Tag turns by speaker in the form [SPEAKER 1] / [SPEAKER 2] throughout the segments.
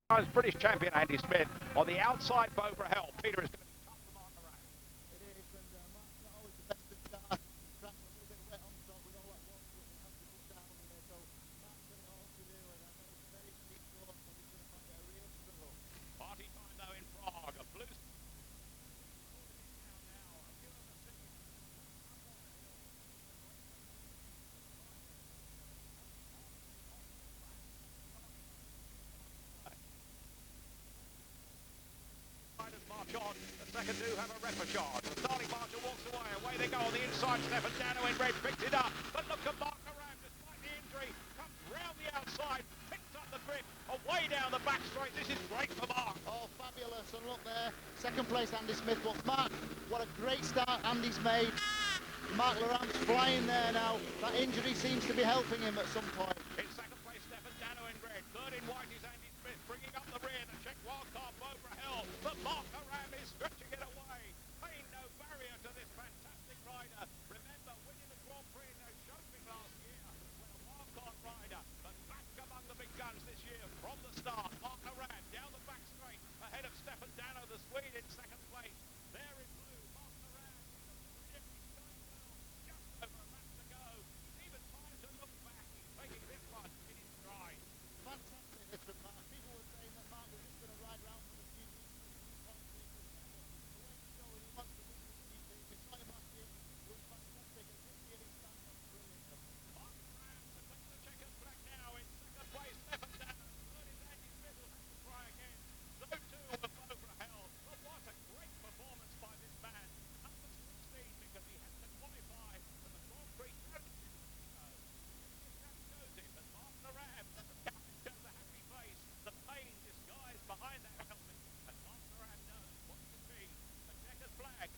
[SPEAKER 1] Times British champion Andy Smith on the outside bow for help. Peter is going to be tough to mark around.
[SPEAKER 2] It is, and Mark's not always the best at start. Perhaps a little bit wet on top with all that water that they have to put down here. So Mark's got it all to do, and I know it's a very steep course, so he's going to find it a real struggle.
[SPEAKER 1] Party time though in Prague. A blue. March on. The second do have a repechage. The starting marcher walks away. Away they go on the inside. Stefan Dano in red picked it up. But look at Mark around despite the injury. Comes round the outside. Picks up the grip. Away down the back straight. This is great for Mark.
[SPEAKER 2] Oh, fabulous. And look there. Second place, Andy Smith. But Mark, what a great start Andy's made. Mark Laurent's flying there now. That injury seems to be helping him at some point.
[SPEAKER 1] In second place, Stefan Dano in red. Third in white is Andy Smith, bringing up the rear. The Czech wildcard Bobra Hill. But Mark Aram is stretching it away. Paying no barrier to this fantastic rider. Remember, winning the Grand Prix in Nojoping last year when a wildcard rider. But back among the big guns this year from the start. Mark Aram down the back straight ahead of Stefan Dano, the Swede, in second place. There in blue, Mark Aram. Just over a lap to go. He's even time to look back. He's taking this one in his stride.
[SPEAKER 2] Fantastic hit from Mark. People were saying that Mark was just going to ride round for the GP. The way he's going, he wants to win this GP. We saw him last year. It was fantastic. And this year he's standing on brilliant.
[SPEAKER 1] Mark Aram to take the checkered flag now in second place. Stefan Dano. Third is Andy Smith. Will have to try again. So too will Bobra Hill. But what a great performance by this man. Number 16 because he had to qualify for the Grand Prix Championship. But Mark Aram shows a happy face. The pain disguised behind that helmet. And Mark Aram knows what could be the checkered flag.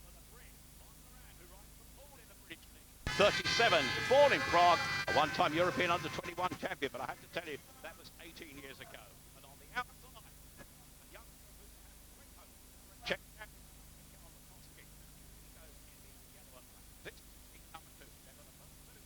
[SPEAKER 1] For the Brit. Mark Aram, who rides for Paul in the British League. 37, born in Prague, a one-time European under-21 champion, but I have to tell you, that was 18 years ago. And on the outside, a young great hope. Czech champion, on the Koski. He goes in the yellow and black. This is number 2. They're the first two.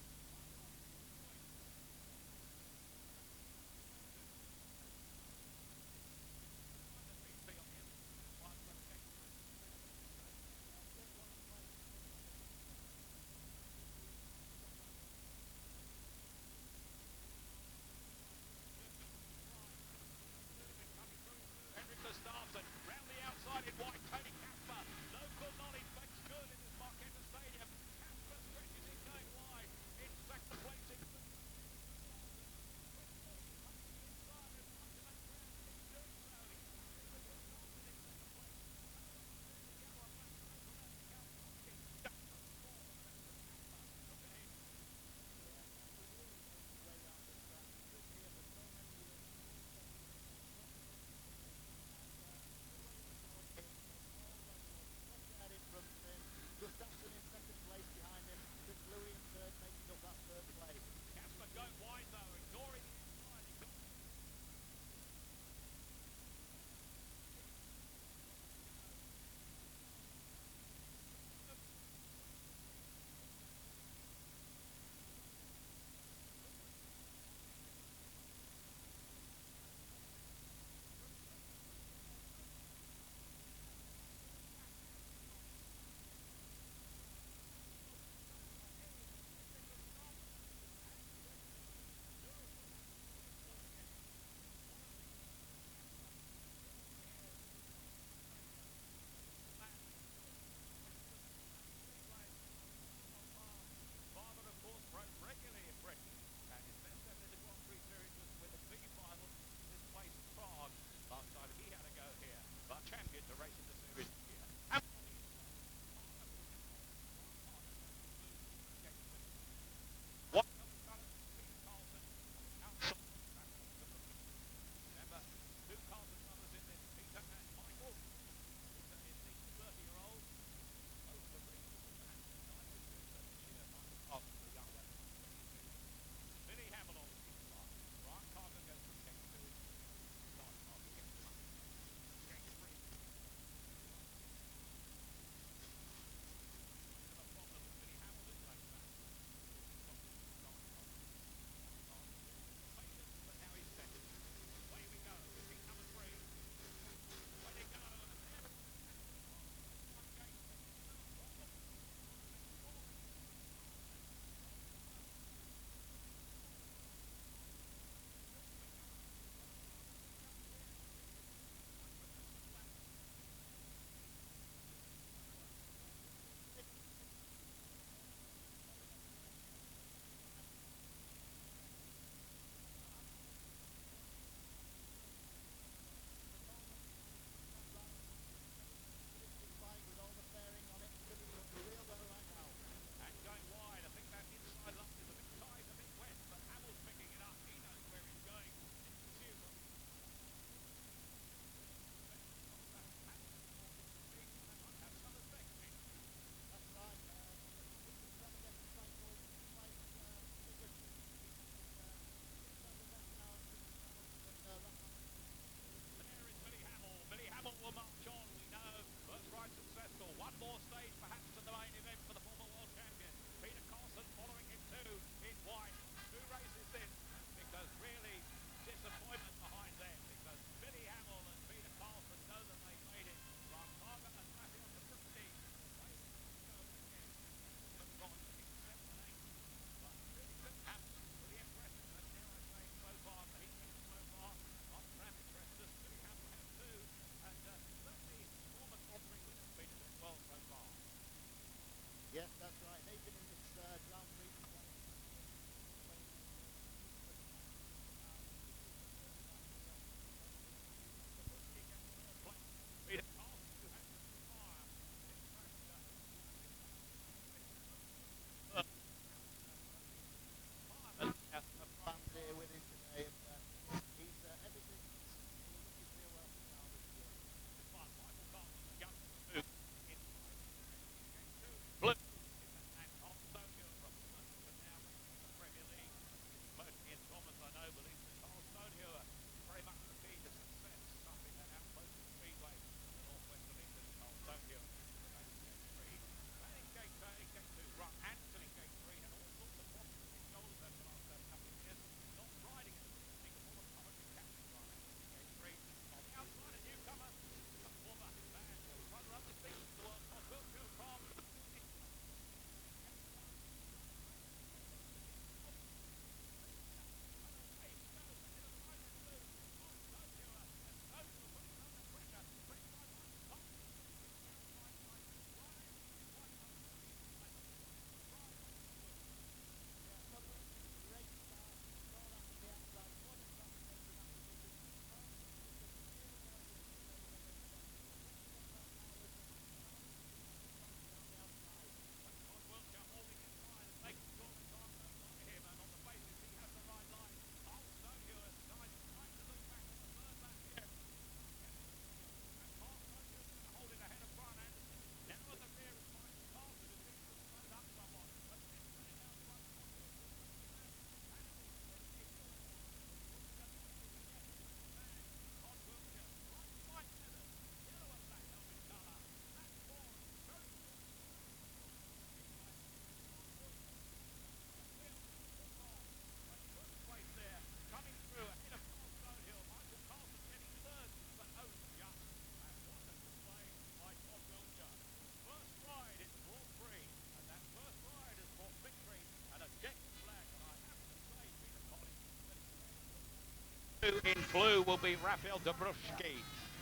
[SPEAKER 1] blue will be Rafael Dobrushki.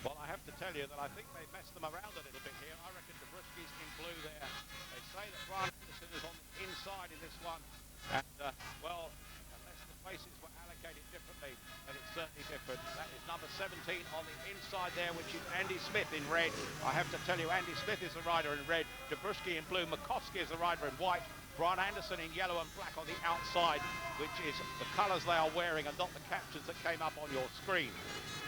[SPEAKER 1] Well, I have to tell you that I think they messed them around a little bit here. I reckon Dobrushki's in blue there. They say that Brian Anderson is on the inside in this one. And, well, unless the places were allocated differently, then it's certainly different. That is number 17 on the inside there, which is Andy Smith in red. I have to tell you, Andy Smith is the rider in red, Dobrushki in blue, Makovsky is the rider in white, Brian Anderson in yellow and black on the outside, which is the colours they are wearing and not the captions that came up on your screen.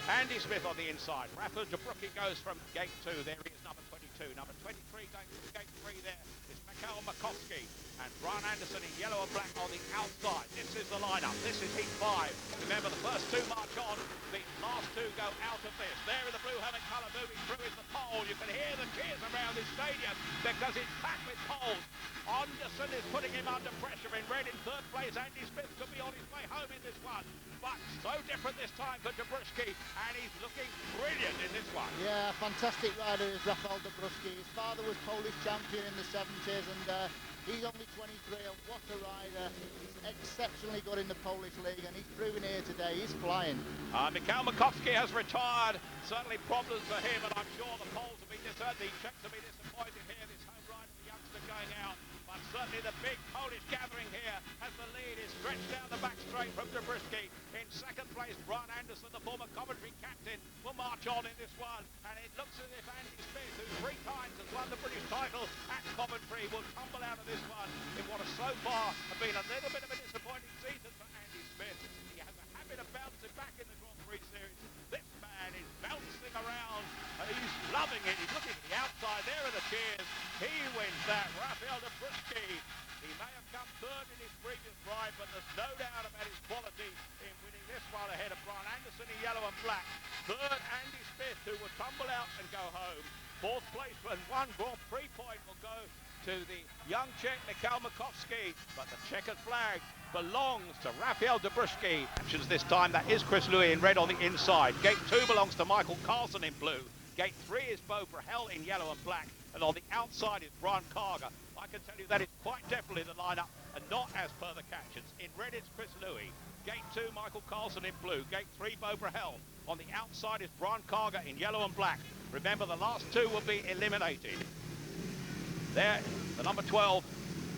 [SPEAKER 1] Andy Smith on the inside. Rafael Dobrushki goes from gate 2. There he is, number 22. Number 23 going to gate 3 there is Mikhail Makovsky. And Brian Anderson in yellow and black on the outside. This is the lineup. This is heat 5. Remember, the first 2 march on. The last 2 go out of this. There in the blue helmet colour moving through is the pole. You can hear the cheers around this stadium because it's packed with poles. Anderson is putting him under pressure. In red in 3rd place, Andy Smith could be on his way home in this one. But so different this time for Dobrushki, and he's looking brilliant in this one.
[SPEAKER 2] Yeah, fantastic rider is Rafael Dobrushki. His father was Polish champion in the 70s, and he's only 23, and what a rider. He's exceptionally good in the Polish league, and he's proving here today. He's flying.
[SPEAKER 1] Mikhail Makovsky has retired. Certainly problems for him, and I'm sure the Poles will be the Czechs will be disappointed here. This home ride for the youngster going out. But certainly the big Polish gathering here as the lead is stretched down the back straight from Dobrushki. In 2nd place, Brian Anderson, the former Coventry captain, will march on in this one. And it looks as if Andy Smith, who 3 times has won the British title at Coventry, will tumble out of this one in what has so far have been a little bit of a disappointing season for Andy Smith. He has a habit of bouncing back in the Grand Prix series. This man is bouncing around. He's loving it. He's looking at the outside. There are the cheers. He wins that. Rafael Dobrushki. He may have come 3rd in his previous ride, but there's no doubt about his quality in winning this one ahead of Brian Anderson in yellow and black. 3rd, Andy Smith, who will tumble out and go home. 4th place and 1 Grand Prix point will go to the young Czech Mikhail Makovsky, but the checkered flag belongs to Rafael Dobrushki. This time that is Chris Louis in red on the inside. Gate 2 belongs to Michael Carlson in blue. Gate 3 is Bo Brahel in yellow and black, and on the outside is Brian Carger. I can tell you that is quite definitely the lineup, and not as per the captions. In red it's Chris Louis. Gate 2, Michael Carlson in blue. Gate 3, Bo Brahel. On the outside is Brian Carger in yellow and black. Remember, the last 2 will be eliminated. There, the number 12,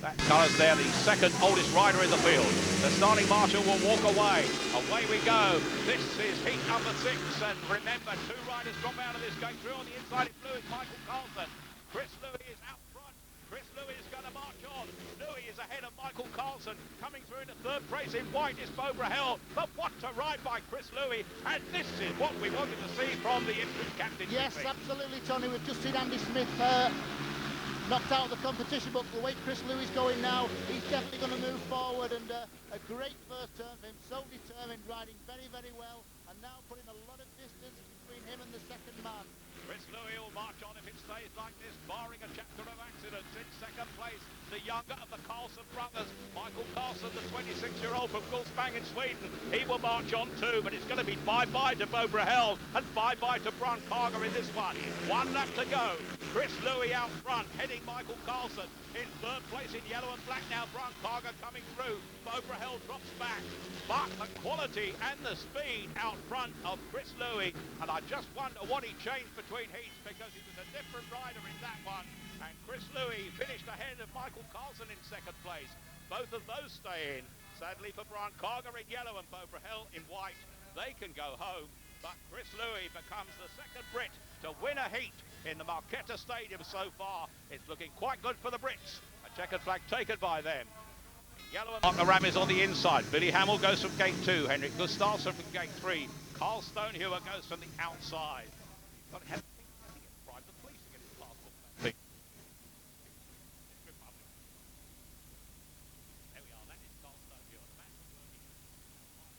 [SPEAKER 1] that colours there, the 2nd oldest rider in the field. The starting marshal will walk away. Away we go. This is heat number 6, and remember, 2 riders drop out of this going through. On the inside is blue is Michael Carlson. Chris Louis is out front. Chris Louis is going to march on. Louis is ahead of Michael Carlson. Coming through into 3rd place in white is Bo Brahel. But what a ride by Chris Louis. And this is what we wanted to see from the Ipswich captain.
[SPEAKER 2] Yes, absolutely, Tony. We've just seen Andy Smith knocked out of the competition, but the way Chris Louis is going now, he's definitely going to move forward, and a great first turn for him, so determined, riding very, very well, and now putting a lot of distance between him and the 2nd man.
[SPEAKER 1] Chris Louis will march on if it stays like this, barring a chapter of accidents. In 2nd place, the younger of the Carlson brothers, Michael Carlson, the 26-year-old from Gullspång in Sweden. He will march on too, but it's going to be bye-bye to Bo Brahel and bye-bye to Brian Carger in this one. 1 lap to go. Chris Louis out front, heading Michael Carlson. In 3rd place in yellow and black now, Brian Carger coming through. Bo Brahel drops back. But the quality and the speed out front of Chris Louis. And I just wonder what he changed between heats, because he was a different rider in that one. And Chris Louis finished ahead of Michael Carlson in 2nd place. Both of those stay in. Sadly for Brian Carger in yellow and Bo Brahel in white, they can go home. But Chris Louis becomes the 2nd Brit to win a heat in the Marquetta Stadium so far. It's looking quite good for the Brits. A checkered flag taken by them. In yellow and Mark Ram is on the inside. Billy Hamill goes from gate 2. Henrik Gustafsson from gate 3. Carl Stonehewer goes from the outside. Got to have bribed the police to get his passport back. There we are. That is Carl Stonehewer. The man from working.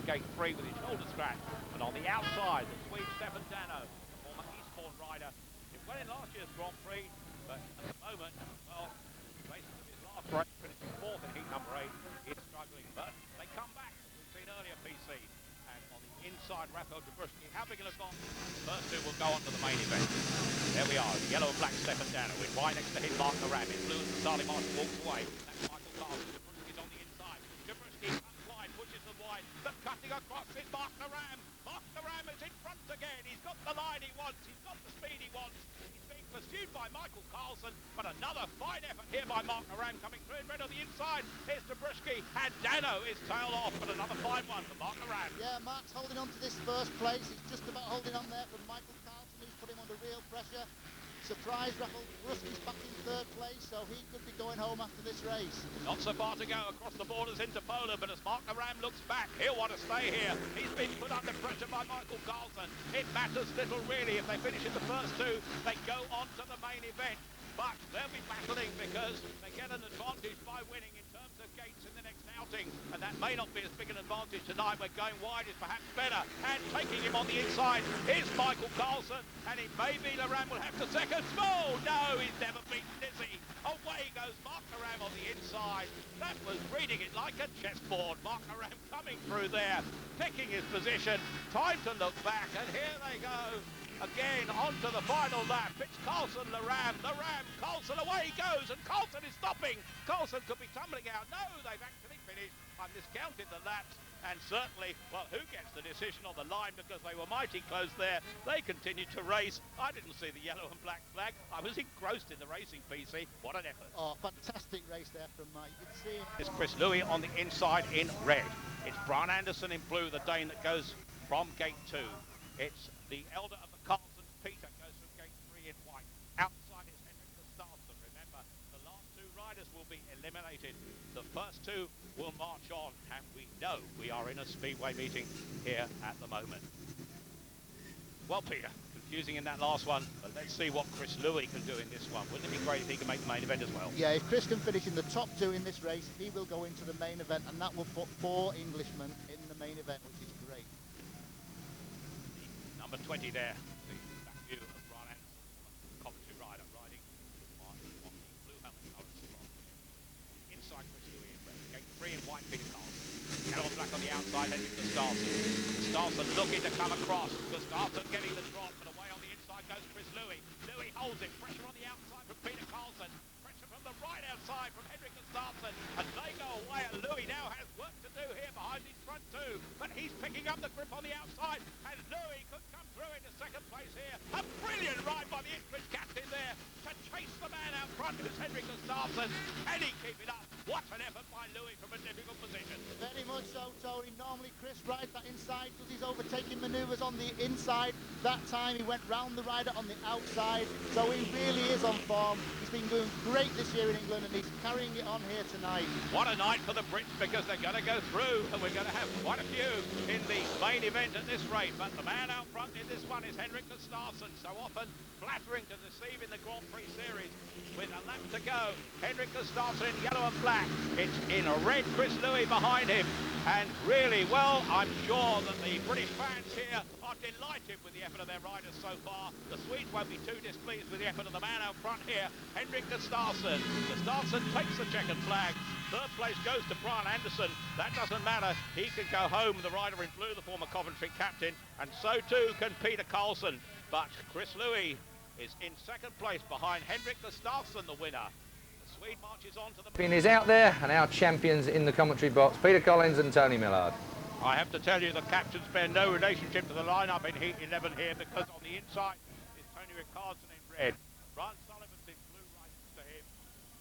[SPEAKER 1] gate 3 with his shoulder scratch. And on the outside, the Swede Stefan Dano, the former Eastbourne rider. Did well in last year's Grand Prix, but at the moment, well, basis of his last race, finishing 4th in heat number 8, he's struggling. But they come back, as we've seen earlier, PC. And on the inside, Rafael Jabrowski, how big an advantage? The first two will go on to the main event. There we are, the yellow and black Stefan Dano, with right next to him, Mark Naram. In blue, as Charlie Martin walks away. That's Michael Carlson. Jabrowski's on the inside. Jabrowski cuts wide, pushes them wide. But cutting across is Mark Naram. Mark Naram is in front again. He's got the line he wants. He's got the speed he wants. He's being pursued by Michael Carlson, but another fine effort here by Mark Naram coming through in red on the inside. Here's Jabrowski, and Dano is tailed off, but another fine one for Mark Naram.
[SPEAKER 2] Yeah, Mark's holding on to this first place. He's just about holding on there from Michael Carlson, who's put him under real pressure. Surprise, Rafael Jabrowski's back in 3rd place, so he could be going home after this race.
[SPEAKER 1] Not so far to go across the borders into Poland, but as Mark Naram looks back, he'll want to stay here. He's been put under pressure by Michael Carlson. It matters little really. If they finish in the first two, they go on to the main event. But they'll be battling because they get an advantage by winning in terms of gates in the next outing. And that may not be as big an advantage tonight, where going wide is perhaps better. And taking him on the inside is Michael Carlson. And it may be Naram will have to second. Oh, no, he's never beaten, is he? Away goes Mark Naram on the inside. That was reading it like a chessboard. Mark Naram coming through there, picking his position. Time to look back, and here they go. Again, onto the final lap. It's Carlson, Naram, Carlson, away he goes, and Carlson is stopping. Carlson could be tumbling out. No, they've actually finished. I've miscounted the laps, and certainly, well, who gets the decision on the line, because they were mighty close there. They continued to race. I didn't see the yellow and black flag. I was engrossed in the racing, PC. What an effort.
[SPEAKER 2] Oh, fantastic race there from Mike. You can see him.
[SPEAKER 1] It's Chris Louis on the inside in red. It's Brian Anderson in blue, the Dane that goes from gate 2. It's the elder of the Carlson, Peter, goes from gate 3 in white. Outside is Henrik Gustafsson. Remember, the last 2 riders will be eliminated. The first 2 will march on, and we know we are in a speedway meeting here at the moment. Well, Peter, confusing in that last one, but let's see what Chris Louis can do in this one. Wouldn't it be great if he can make the main event as well?
[SPEAKER 2] Yeah, if Chris can finish in the top 2 in this race, he will go into the main event, and that will put 4 Englishmen in the main event, which is great.
[SPEAKER 1] Number 20 there, the back view of Brian Anderson, Coventry rider, riding on the blue helmet colours. Inside Chris Louis in red, gate 3 in white, Peter Carlson. Yellow and black on the outside, heading to Gustafsson. Gustafsson looking to come across. Gustafsson getting the drop, but away on the inside goes Chris Louis. Louis holds it, pressure on the outside from Peter Carlson. Pressure from the right outside from Henrik Gustafsson. And they go away, and Louis now has work to do here behind his front 2. But he's picking up the grip on the outside, and Louis could come through into 2nd place here. A brilliant ride by the Ipswich captain there to chase the man out front, who's Henrik Gustafsson. And he keep it up. What an effort by Louis from a difficult position.
[SPEAKER 2] Very much so, Tony. Normally Chris rides that inside, does his overtaking manoeuvres on the inside. That time he went round the rider on the outside, so he really is on form. He's been doing great this year in England, and he's carrying it on here tonight.
[SPEAKER 1] What a night for the Brits, because they're going to go through, and we're going to have quite a few in the main event at this rate. But the man out front in this one is Henrik Gustafsson, so often flattering to deceive in the Grand Prix series. With a lap to go, Henrik Gustafsson in yellow and black. It's in red, Chris Louis behind him. And really, well, I'm sure that the British fans here are delighted with the effort of their riders so far. The Swedes won't be too displeased with the effort of the man out front here, Henrik Gustafsson. Gustafsson takes the checkered flag. 3rd place goes to Brian Anderson. That doesn't matter. He can go home, the rider in blue, the former Coventry captain. And so too can Peter Carlson. But Chris Louis is in 2nd place behind Henrik Gustafsson, the winner. The Swede marches on to the...
[SPEAKER 3] Is out there, and our champions in the commentary box, Peter Collins and Tony Millard.
[SPEAKER 1] I have to tell you, the captains bear no relationship to the lineup in Heat 11 here, because on the inside is Tony Rickardson in red. Ryan Sullivan's in blue right next to him.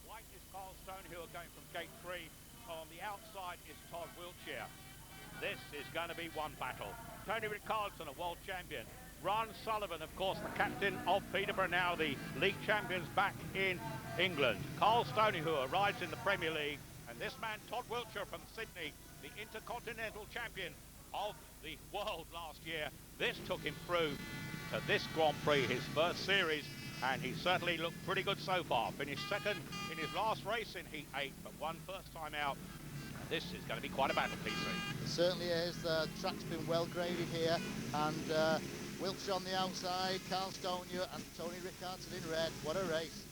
[SPEAKER 1] White is Carl Stone, who are going from gate 3. On the outside is Todd Wiltshire. This is going to be one battle. Tony Rickardson, a world champion. Ron Sullivan, of course, the captain of Peterborough, now the league champions back in England. Carl Stoney, who arrives in the Premier League. And this man, Todd Wiltshire from Sydney, the intercontinental champion of the world last year. This took him through to this Grand Prix, his first series. And he certainly looked pretty good so far. Finished 2nd in his last race in Heat 8, but won first time out. this is going to be quite a battle, PC.
[SPEAKER 2] It certainly is. The track's been well graded here, and Wiltshire on the outside, Carl Stonehewer and Tony Rickardson in red. What a race.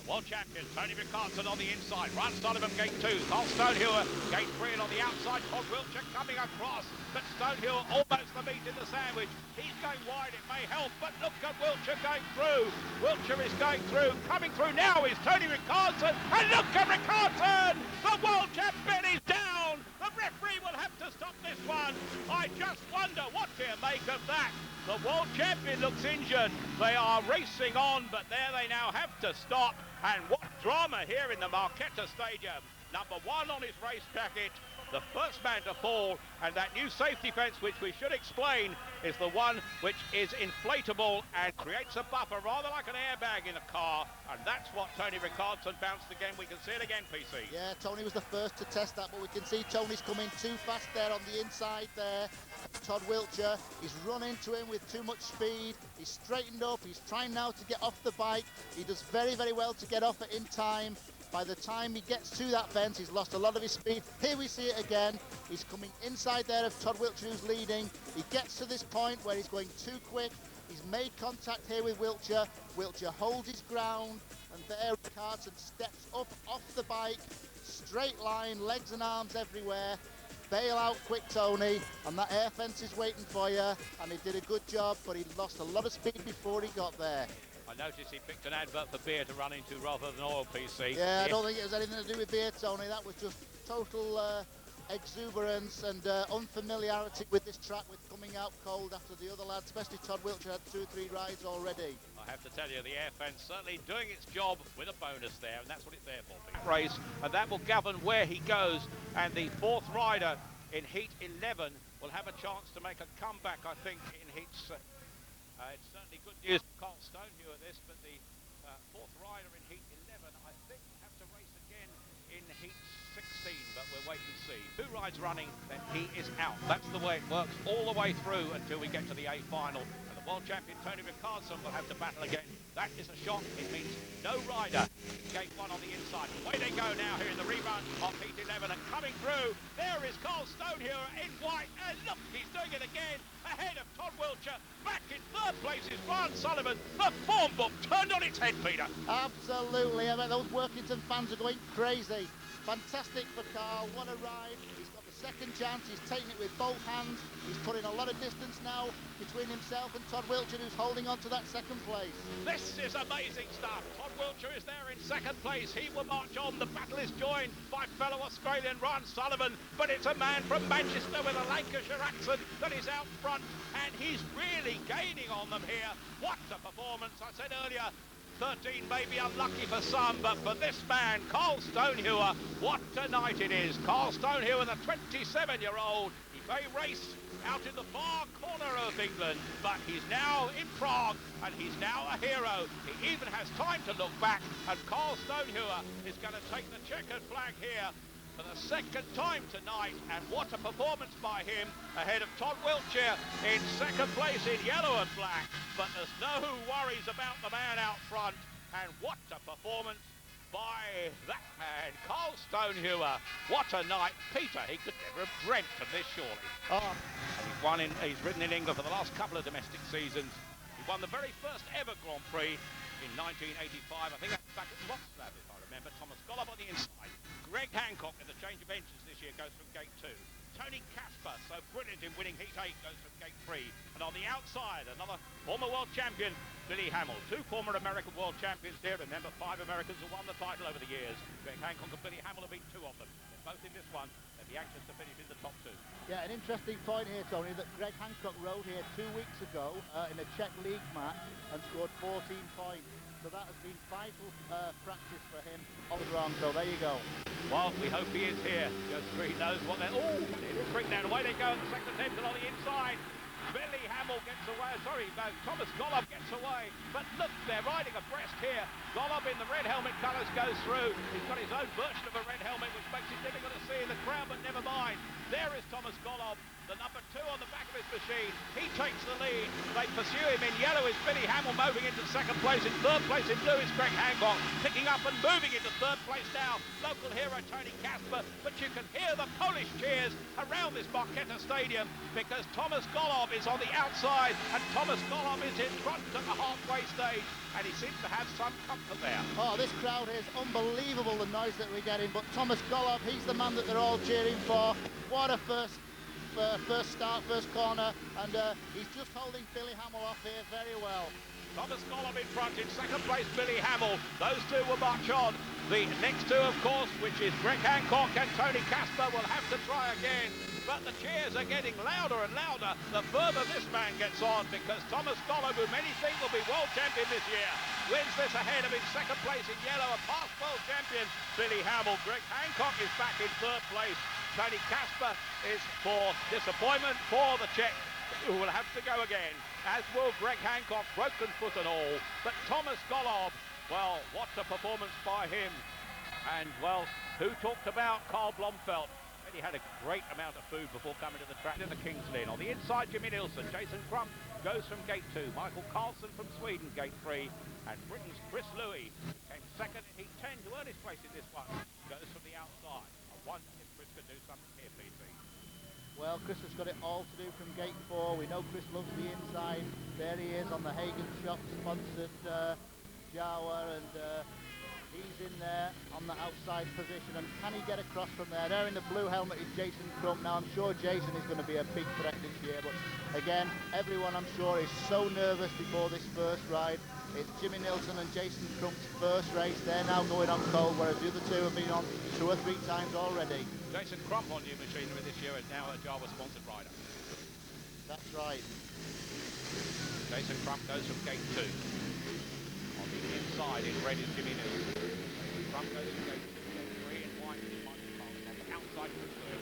[SPEAKER 1] World champion Tony Rickardson on the inside. Ron Sullivan, gate 2. Carl Stonehewer, gate 3, and on the outside, Todd Wiltshire coming across. But Stonehewer almost the meat in the sandwich. He's going wide, it may help, but look at Wiltshire going through. Wiltshire is going through. Coming through now is Tony Rickardson. And look at Rickardson! The world champion is down! The referee will have to stop this one. I just wonder what do you make of that? The world champion looks injured. They are racing on, but there they now have to stop. And what drama here in the Marquetta Stadium. Number 1 on his race packet, the first man to fall, and that new safety fence, which we should explain, is the one which is inflatable and creates a buffer, rather like an airbag in a car, and that's what Tony Rickardson bounced again. We can see it again, PC.
[SPEAKER 2] Yeah, Tony was the first to test that, but we can see Tony's coming too fast there on the inside there. Todd Wiltshire, he's run into him with too much speed. He's straightened up, he's trying now to get off the bike. He does very, very well to get off it in time. By the time he gets to that fence, he's lost a lot of his speed. Here we see it again. He's coming inside there of Todd Wiltshire, who's leading. He gets to this point where he's going too quick. He's made contact here with Wiltshire. Wiltshire holds his ground, and there Rickardson steps up off the bike. Straight line, legs and arms everywhere. Bail out quick, Tony, and that air fence is waiting for you, and he did a good job, but he lost a lot of speed before he got there.
[SPEAKER 1] I noticed he picked an advert for beer to run into rather than oil, PC.
[SPEAKER 2] Yeah, I don't think it has anything to do with beer, Tony. That was just total exuberance and unfamiliarity with this track, with coming out cold after the other lads, especially Todd Wiltshire, had 2 or 3 rides already.
[SPEAKER 1] I have to tell you, the air fence certainly doing its job with a bonus there, and that's what it's there for. Race, and that will govern where he goes, and the 4th rider in heat 11 will have a chance to make a comeback, I think, in heat 6. It's certainly good news for Carl Stonehewer this, but the 4th rider in heat 11, I think, will have to race again in heat 16, but we'll wait and see. 2 rides running, then he is out. That's the way it works all the way through until we get to the A final. And the world champion Tony Rickardson will have to battle again. That is a shock. It means no rider. Gate 1 on the inside. Away they go now here in the rerun of heat 11, and coming through, there is Carl Stonehewer in white, and look, he's doing it again, ahead of Todd Wiltshire. Back in 3rd place is Ron Sullivan. The form book turned on its head, Peter.
[SPEAKER 2] Absolutely. I mean, those Workington fans are going crazy. Fantastic for Carl. What a ride. He's got the second chance. He's taking it with both hands. He's putting a lot of distance now between himself and Todd Wiltshire, who's holding on to that 2nd place.
[SPEAKER 1] This is amazing stuff. Todd Wiltshire is there in 2nd place. He will march on. The battle is joined by fellow Australian Ron Sullivan, but it's a man from Manchester with a Lancashire accent that is out front, and he's really gaining on them here. What a performance. I said earlier, 13 may be unlucky for some, but for this man, Carl Stonehewer, what a night it is. Carl Stonehewer, the 27-year-old, he may race out in the far corner of England, but he's now in Prague, and he's now a hero. He even has time to look back, and Carl Stonehewer is going to take the checkered flag here for the 2nd time tonight, and what a performance by him, ahead of Todd Wiltshire in 2nd place in yellow and black. But there's no worries about the man out front, and what a performance by that man, Carl Stonehewer. What a night. Peter, he could never have dreamt of this, surely.
[SPEAKER 2] Oh.
[SPEAKER 1] And he's ridden in England for the last couple of domestic seasons. He won the very first ever Grand Prix in 1985. I think that's back at Wrocław, if I remember. Thomas Golub on the inside. Greg Hancock in the change of engines this year goes from gate 2. Tony Casper, so brilliant in winning heat 8, goes from gate 3. And on the outside, another former world champion, Billy Hamill. 2 former American world champions here. Remember, 5 Americans have won the title over the years. Greg Hancock and Billy Hamill have been 2 of them. They're both in this one. They'll be anxious to finish in the top 2.
[SPEAKER 2] Yeah, an interesting point here, Tony, that Greg Hancock rode here 2 weeks ago in a Czech League match and scored 14 points. So that has been vital practice for him on the ground. So there you go.
[SPEAKER 1] Well, we hope he is here. Just he knows what they're... Oh, it is bring down. Away they go in the 2nd attempt, and on the inside, Billy Hamill gets away. Sorry, no, Thomas Golub gets away. But look, they're riding abreast here. Golub in the red helmet colours goes through. He's got his own version of a red helmet, which makes it difficult to see in the crowd, but never mind. There is Thomas Golub. the number 2 on the back of his machine. He takes the lead. They pursue him. In yellow is Billy Hamill, moving into second place. In third place in blue is Greg Hancock, picking up and moving into third place now. Local hero Tony Kasper, but you can hear the Polish cheers around this Marketa Stadium because Thomas Golob is on the outside and Thomas Golob is in front at the halfway stage, and he seems to have some comfort there.
[SPEAKER 2] Oh, this crowd is unbelievable, the noise that we're getting, but Thomas Golob, he's the man that they're all cheering for. What a first start, first corner, and he's just holding Billy Hamill off here very well.
[SPEAKER 1] Thomas Golob in front, in second place Billy Hamill. Those two will march on. The next two, of course, which is Greg Hancock and Tony Kasper, will have to try again. But the cheers are getting louder and louder the further this man gets on, because Thomas Golob, who many think will be world champion this year, wins this ahead of his second place in yellow, a past world champion Billy Hamill. Greg Hancock is back in third place. Tony Kasper is for disappointment for the Czech, who will have to go again, as will Greg Hancock, broken foot and all. But Thomas Golob, well, what a performance by him. And, well, who talked about Carl Blomfeldt? He had a great amount of food before coming to the track in the King's Lynn. On the inside, Jimmy Nielsen. Jason Crump goes from gate 2. Michael Carlson from Sweden, gate 3. And Britain's Chris Louis came second in heat 10 to earn his place in this one. Goes from the outside. I wonder if Chris could do something here, PC.
[SPEAKER 2] Well, Chris has got it all to do from gate 4. We know Chris loves the inside. There he is on the Hagen Shop sponsored Jawa, and he's in there on the outside position. And can he get across from there? There in the blue helmet is Jason Crump. Now, I'm sure Jason is going to be a big threat this year, but again, everyone I'm sure is so nervous before this first ride. It's Jimmy Nielsen and Jason Crump's first race. They're now going on cold, whereas the other two have been on 2 or 3 times already.
[SPEAKER 1] Jason Crump on new machinery this year is now a Jawa sponsored rider.
[SPEAKER 2] That's right.
[SPEAKER 1] Jason Crump goes from gate 2. On the inside in red is Jimmy Nielsen. Crump goes from gate 2. Gate 3 in white is Michael Carlson. On the outside,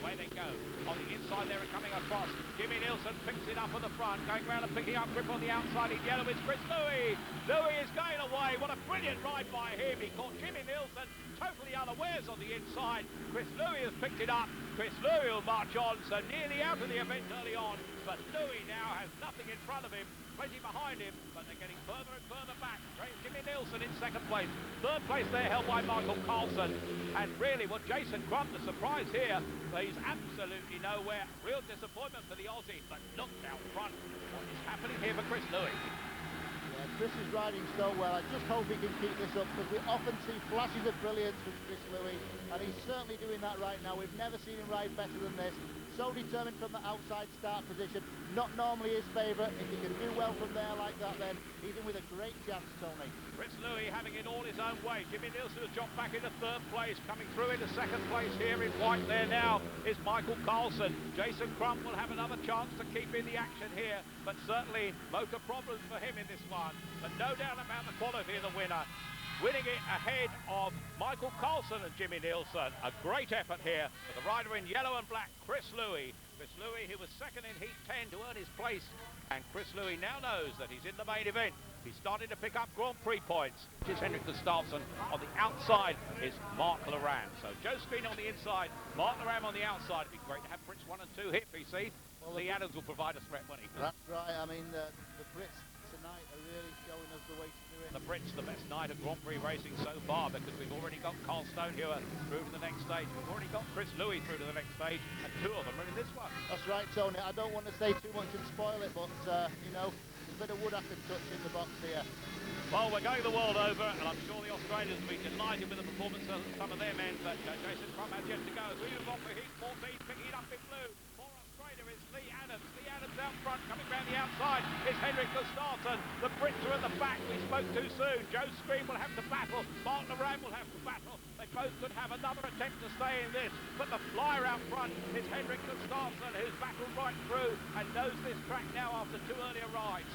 [SPEAKER 1] away they go. On the inside, they're coming across. Jimmy Nielsen picks it up on the front, going round and picking up grip on the outside. In yellow is Chris Louis. Louis is going away. What a brilliant ride by him. He caught Jimmy Nielsen totally unawares on the inside. Chris Louis has picked it up. Chris Louis will march on, so nearly out of the event early on. But Louis now has nothing in front of him, plenty behind him, but they're getting further and further back. Jimmy Nielsen in second place. Third place there held by Michael Carlson. And really, well, Jason Crump, the surprise here, he's absolutely nowhere. Real disappointment for the Aussie, but look out front. What is happening here for Chris Louis?
[SPEAKER 2] Yeah, Chris is riding so well. I just hope he can keep this up, because we often see flashes of brilliance from Chris Louis, and he's certainly doing that right now. We've never seen him ride better than this. So determined from the outside start position. Not normally his favourite. If he can do well from there like that, then he's in with a great chance, Tony.
[SPEAKER 1] Chris Louis having it all his own way. Jimmy Nielsen has dropped back into third place. Coming through into second place here in white there now is Michael Carlson. Jason Crump will have another chance to keep in the action here, but certainly motor problems for him in this one. But no doubt about the quality of the winner. Winning it ahead of Michael Carlson and Jimmy Nielsen. A great effort here for the rider in yellow and black, Chris Louis. Chris Louis, who was second in heat 10 to earn his place. And Chris Louis now knows that he's in the main event. He's starting to pick up Grand Prix points. Here's Henrik Gustafsson. On the outside is Mark Laram. So Joe Screen on the inside, Mark Laram on the outside. It'd be great to have Brits 1 and 2 here, PC. Well, Lee Adams will provide us threat, won't he?
[SPEAKER 2] That's right. I mean, the Brits tonight are really showing us the way to do it.
[SPEAKER 1] The Brits, the best night of Grand Prix racing so far, because we've already got Carl Stonehewer through to the next stage. We've already got Chris Louis through to the next stage, and 2 of them are in this one.
[SPEAKER 2] That's right, Tony. I don't want to say too much and spoil it, but, you know, there's a bit of wood I can touch in the box here.
[SPEAKER 1] Well, we're going the world over, and I'm sure the Australians will be delighted with the performance of some of their men, but Jason Crump has yet to go. As we move on for heat 14, picking it up in blue. For Australia is Lee Adams. Lee Adams out front, coming round the outside is Henrik Gustafsson. The Brits are at the back. We spoke too soon. Joe Screen will have to battle. Mark Laram will have to battle. They both could have another attempt to stay in this, but the flyer out front is Henrik Gustafsson, who's battled right through and knows this track now after 2 earlier rides.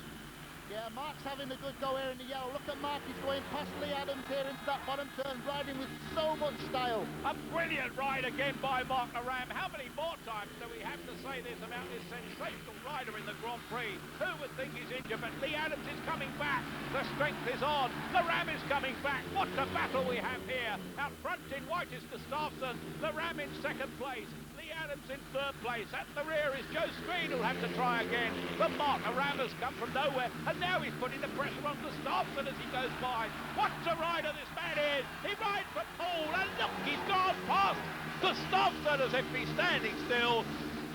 [SPEAKER 2] Yeah, Mark's having a good go here in the yellow. Look at Mark, he's going past Lee Adams here into that bottom turn, riding with so much style.
[SPEAKER 1] A brilliant ride again by Mark Laram. How many more times do we have to say this about this sensational rider in the Grand Prix? Who would think he's injured? But Lee Adams is coming back. The strength is on. Laram is coming back. What a battle we have here. Out front in white is Gustafsson. Laram in second place. Lee Adams in third place. At the rear is Joe Screen, who'll have to try again. But Mark Aram has come from nowhere, and now he's putting the pressure on Gustafsson as he goes by. What a rider this man is! He rides for Paul, and look, he's gone past Gustafsson as if he's standing still.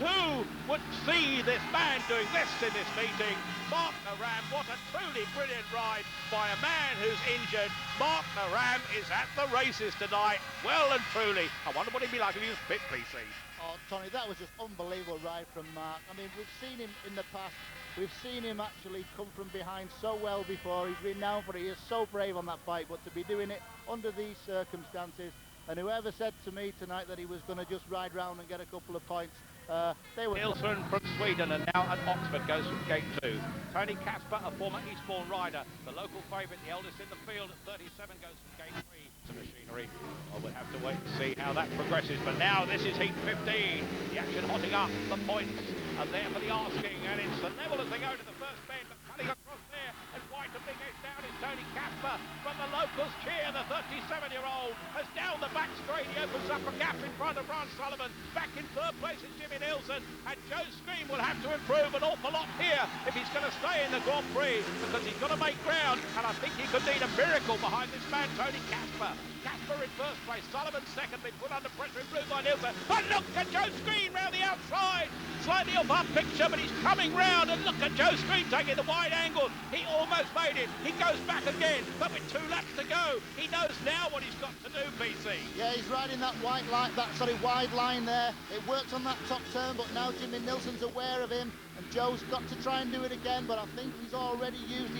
[SPEAKER 1] Who would see this man doing this in this meeting? Mark Aram, what a truly brilliant ride by a man who's injured. Mark Aram is at the races tonight, well and truly. I wonder what he'd be like if he was fit, PC.
[SPEAKER 2] Oh, Tony, that was just unbelievable ride from Mark. I mean, we've seen him in the past. We've seen him actually come from behind so well before. He's been known for it. He is so brave on that bike, but to be doing it under these circumstances, and whoever said to me tonight that he was going to just ride round and get a couple of points, they were...
[SPEAKER 1] Nilsson from Sweden, and now at Oxford goes from gate 2. Tony Kasper, a former Eastbourne rider, the local favourite, the eldest in the field at 37, goes from gate 3 to machinery. Well, we'll have to wait and see how that progresses, but now this is heat 15. The action hotting up, the points are there for the asking, and it's the level as they go to the first bend, but cutting across there, and White and big edge down is Tony Kasper. But the locals cheer. The 37-year-old has down the back straight. He opens up a gap in front of Ron Sullivan. Back in third place is Jimmy Nielsen, and Joe Screen will have to improve an awful lot here if he's going to stay in the Grand Prix, because he's got to make ground, and I think he could need a miracle behind this man, Tony Kasper. Kasper in first place, Sullivan second, been put under pressure, improved by Nielsen. But look at Joe Screen round the outside. Slightly off our picture, but he's coming round, and look at Joe Screen taking the wide angle. He almost made it. He goes back again, but with 2 laps to go, he knows now what he's got to do, PC.
[SPEAKER 2] Yeah, he's riding that wide line there. It worked on that top turn, but now Jimmy Nilsson's aware of him, and Joe's got to try and do it again, but I think he's already used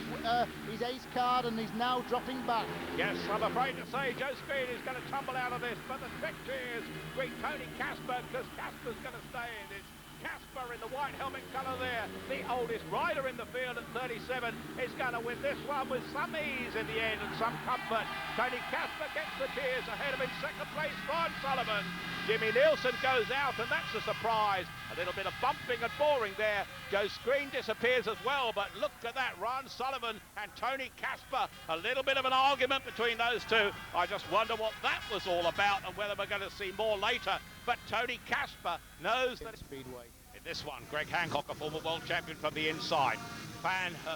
[SPEAKER 2] his ace card, and he's now dropping back.
[SPEAKER 1] Yes, I'm afraid to say Joe Screen is going to tumble out of this, but the victory is great Tony Kasper, because Kasper's going to stay in this. Kasper in the white helmet colour there, the oldest rider in the field at 37, is going to win this one with some ease in the end and some comfort. Tony Kasper gets the cheers. Ahead of him, second place, Ron Sullivan. Jimmy Nielsen goes out, and that's a surprise. A little bit of bumping and boring there. Joe Screen disappears as well, but look at that, Ron Sullivan and Tony Kasper. A little bit of an argument between those two. I just wonder what that was all about and whether we're going to see more later. But Tony Kasper knows that...
[SPEAKER 2] Speedway.
[SPEAKER 1] In this one, Greg Hancock, a former world champion from the inside.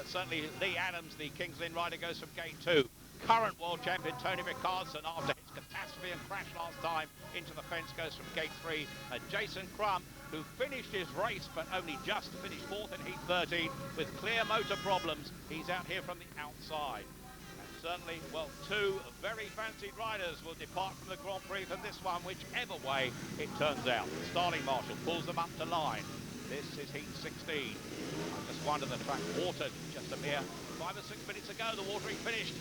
[SPEAKER 1] Certainly Lee Adams, the Kings Lynn rider, goes from gate 2. Current world champion Tony Rickardson, after his catastrophe and crash last time into the fence, goes from gate 3. And Jason Crump, who finished his race but only just finished 4th in heat 13 with clear motor problems, he's out here from the outside. Certainly, well, 2 very fancied riders will depart from the Grand Prix for this one, whichever way it turns out. Starling Marshall pulls them up to line. This is heat 16. I just wonder, the track watered just a mere 5 or 6 minutes ago. The watering finished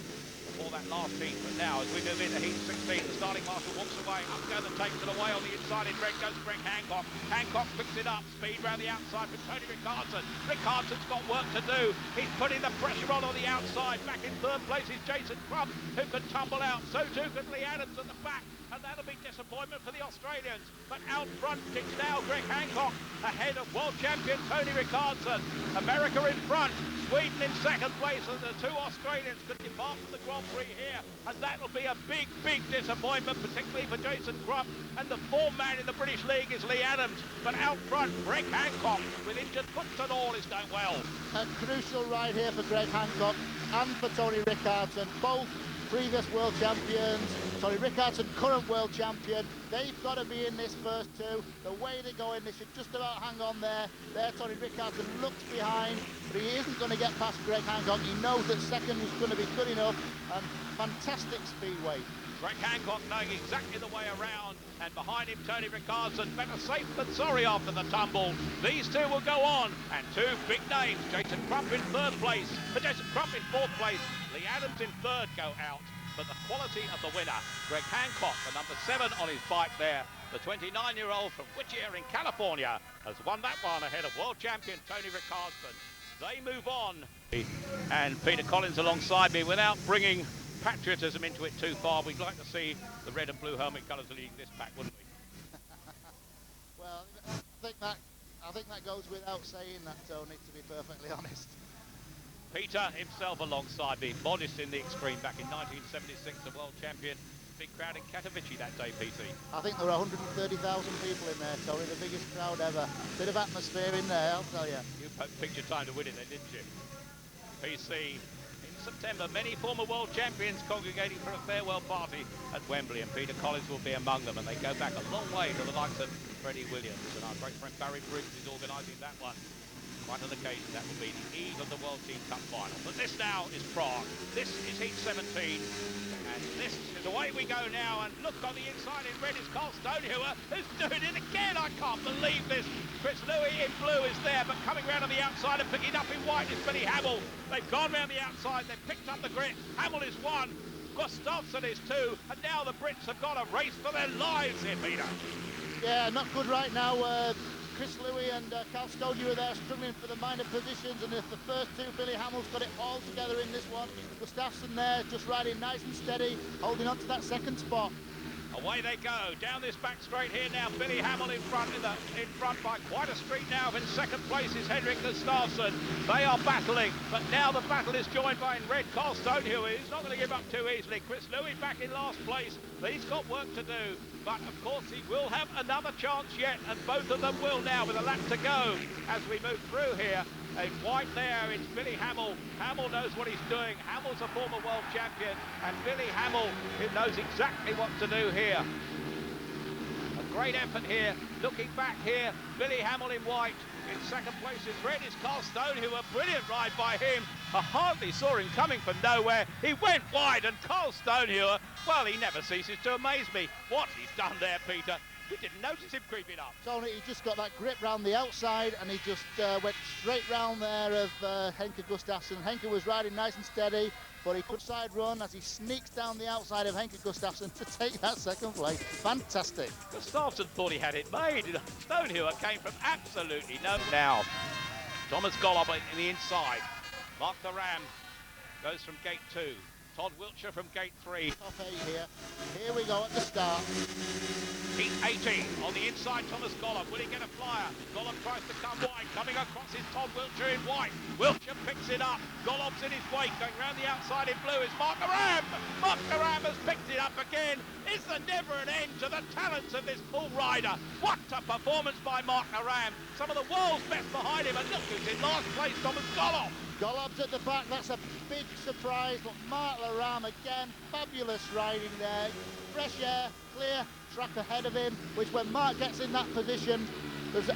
[SPEAKER 1] before that last heat, but now as we move into heat 16, the Starling Marshall walks away. Up go the takes it away on the inside. In red goes Greg Hancock. Hancock picks it up. Speed round the outside for Tony Rickardson. Rickardson's got work to do. He's putting the pressure on the outside. Back in third place is Jason Crump, who can tumble out. So too can Lee Adams at the back, and that'll be disappointment for the Australians. But out front, it's now Greg Hancock ahead of world champion Tony Rickardson. America in front, Sweden in second place, and the 2 Australians could depart from the Grand Prix here, and that'll be a big, big disappointment, particularly for Jason Crump. And the 4th man in the British League is Lee Adams, but out front, Greg Hancock, with injured foot and all, is going well.
[SPEAKER 2] A crucial ride here for Greg Hancock and for Tony Rickardson, both previous world champions. Tony Rickardson, current world champion. They've got to be in this first 2. The way they're going, they should just about hang on there. There, Tony Rickardson looks behind, but he isn't going to get past Greg Hancock. He knows that second was going to be good enough, and fantastic speedway.
[SPEAKER 1] Greg Hancock knowing exactly the way around, and behind him Tony Rickardson. Better safe than sorry after the tumble. These 2 will go on, and 2 big names. Jason Crump in 3rd place, Jason Crump in 4th place. Lee Adams in 3rd go out, but the quality of the winner, Greg Hancock, the number 7 on his bike there, the 29-year-old from Whittier in California, has won that one ahead of world champion Tony Rickardson. They move on, and Peter Collins alongside me. Without bringing patriotism into it too far, we'd like to see the red and blue helmet colours leading this pack, wouldn't we?
[SPEAKER 2] Well, I think that goes without saying that, Tony, to be perfectly honest.
[SPEAKER 1] Peter himself alongside me, modest in the extreme, back in 1976, the world champion big crowd in Katowice that day, PC.
[SPEAKER 2] I think there were 130,000 people in there, Tony, the biggest crowd ever. Bit of atmosphere in there, I'll tell you.
[SPEAKER 1] You picked your time to win it then, didn't you? PC, in September, many former world champions congregating for a farewell party at Wembley, and Peter Collins will be among them, and they go back a long way to the likes of Freddie Williams, and our great friend Barry Briggs is organising that one. Quite an occasion, that will be the eve of the World Team Cup final. But this now is Prague. This is Heat 17. And this is away we go now. And look on the inside in red is Carl Stonehuer, who's doing it again. I can't believe this. Chris Louis in blue is there, but coming round on the outside and picking up in white is Billy Hamill. They've gone round the outside. They've picked up the grit. Hamill is one. Gustafsson is two. And now the Brits have got a race for their lives here, Peter.
[SPEAKER 2] Yeah, not good right now. Chris Louis and Carl Stonehuer there struggling for the minor positions, and if the first two, Billy Hamill's got it all together in this one. Gustafsson there just riding nice and steady, holding on to that second spot.
[SPEAKER 1] Away they go, down this back straight here now. Billy Hamill in front by quite a street now. In second place is Henrik Gustafsson. They are battling, but now the battle is joined by in red Carl Stonehuer. He's not going to give up too easily. Chris Louis back in last place, but he's got work to do. But of course he will have another chance yet, and both of them will now with a lap to go as we move through here. In white there, it's Billy Hamill. Hamill knows what he's doing. Hamill's a former world champion, and Billy Hamill knows exactly what to do here. A great effort here. Looking back here, Billy Hamill in white. In second place is red is Carl Stonehuer. Brilliant ride by him. I hardly saw him coming from nowhere. He went wide, and Carl Stonehuer, well, he never ceases to amaze me. What he's done there, Peter. We didn't notice him creeping up.
[SPEAKER 2] Tony, he just got that grip round the outside, and he just went straight round there of Henke Gustafsson. Henke was riding nice and steady, but he could side run as he sneaks down the outside of Henke Gustafsson to take that second place. Fantastic.
[SPEAKER 1] Gustafsson thought he had it made. Stonehuer came from absolutely no. Now, Thomas Golob in the inside. Mark the Ram goes from gate 2. Todd Wiltshire from gate 3.
[SPEAKER 2] Top 8 here. Here we go at the start.
[SPEAKER 1] Heat 18 on the inside, Thomas Golob. Will he get a flyer? Golob tries to come wide. Coming across is Todd Wiltshire in white. Wiltshire picks it up. Golob's in his wake. Going round the outside in blue is Mark the Ram. Mark the Ram has picked it up again. Is there never an end to the talents of this bull rider? What a performance by Mark the Ram. Some of the world's best behind him. And look who's in last place, Thomas Golob.
[SPEAKER 2] Golob's at the back, that's a big surprise, but Mark Laram again, fabulous riding there. Fresh air, clear track ahead of him, which when Mark gets in that position, there's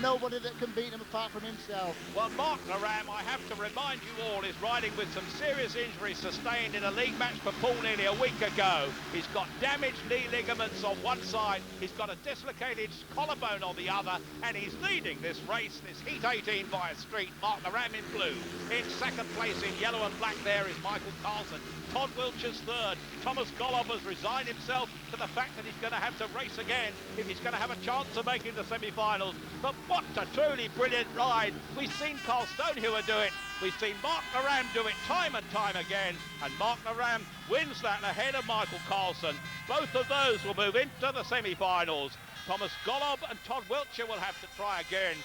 [SPEAKER 2] nobody that can beat him apart from himself.
[SPEAKER 1] Well, Mark Laram, I have to remind you all, is riding with some serious injuries sustained in a league match for Poole nearly a week ago. He's got damaged knee ligaments on one side, he's got a dislocated collarbone on the other, and he's leading this race, this Heat 18 by a street. Mark Laram in blue. In second place in yellow and black there is Michael Carlson. Todd Wiltshire's third. Thomas Golob has resigned himself to the fact that he's going to have to race again if he's going to have a chance of making the semi-finals. But what a truly brilliant ride. We've seen Carl Stonehuer do it. We've seen Mark Laram do it time and time again. And Mark Laram wins that ahead of Michael Carlson. Both of those will move into the semi-finals. Thomas Golob and Todd Wiltshire will have to try again.